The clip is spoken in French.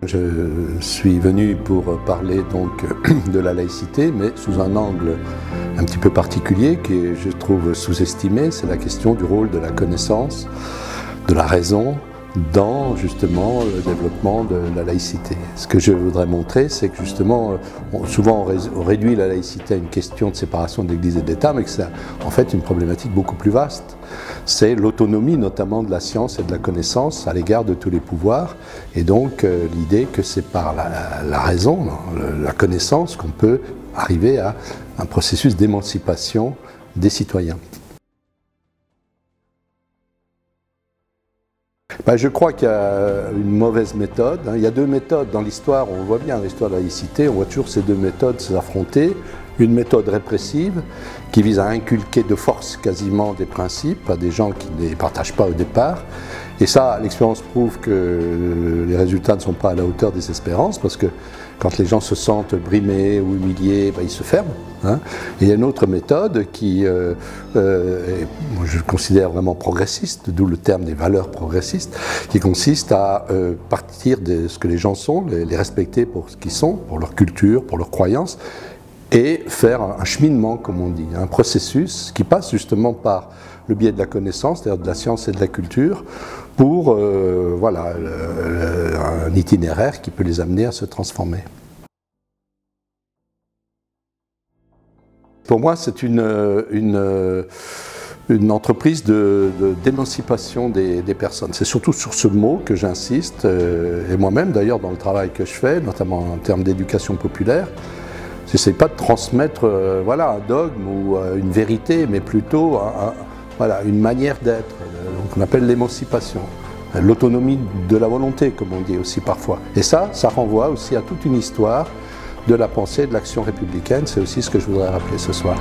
Je suis venu pour parler donc de la laïcité, mais sous un angle un petit peu particulier qui je trouve sous-estimé, c'est la question du rôle de la connaissance, de la raison, dans justement le développement de la laïcité. Ce que je voudrais montrer, c'est que justement, souvent on réduit la laïcité à une question de séparation de l'Église et de l'État, mais que c'est en fait une problématique beaucoup plus vaste. C'est l'autonomie notamment de la science et de la connaissance à l'égard de tous les pouvoirs, et donc l'idée que c'est par la raison, la connaissance, qu'on peut arriver à un processus d'émancipation des citoyens. Je crois qu'il y a une mauvaise méthode. Il y a deux méthodes dans l'histoire, on voit bien l'histoire de la laïcité, on voit toujours ces deux méthodes s'affronter. Une méthode répressive qui vise à inculquer de force quasiment des principes à des gens qui ne les partagent pas au départ. Et ça, l'expérience prouve que les résultats ne sont pas à la hauteur des espérances, parce que quand les gens se sentent brimés ou humiliés, ils se ferment. Et il y a une autre méthode qui, je considère vraiment progressiste, d'où le terme des valeurs progressistes, qui consiste à partir de ce que les gens sont, les respecter pour ce qu'ils sont, pour leur culture, pour leurs croyances, et faire un cheminement, comme on dit, un processus qui passe justement par le biais de la connaissance, c'est-à-dire de la science et de la culture, pour voilà, un itinéraire qui peut les amener à se transformer. Pour moi, c'est une entreprise d'émancipation des personnes. C'est surtout sur ce mot que j'insiste, et moi-même d'ailleurs dans le travail que je fais, notamment en termes d'éducation populaire. Je n'essaie pas de transmettre voilà, un dogme ou une vérité, mais plutôt voilà, une manière d'être, qu'on appelle l'émancipation. L'autonomie de la volonté, comme on dit aussi parfois. Et ça renvoie aussi à toute une histoire de la pensée et de l'action républicaine. C'est aussi ce que je voudrais rappeler ce soir.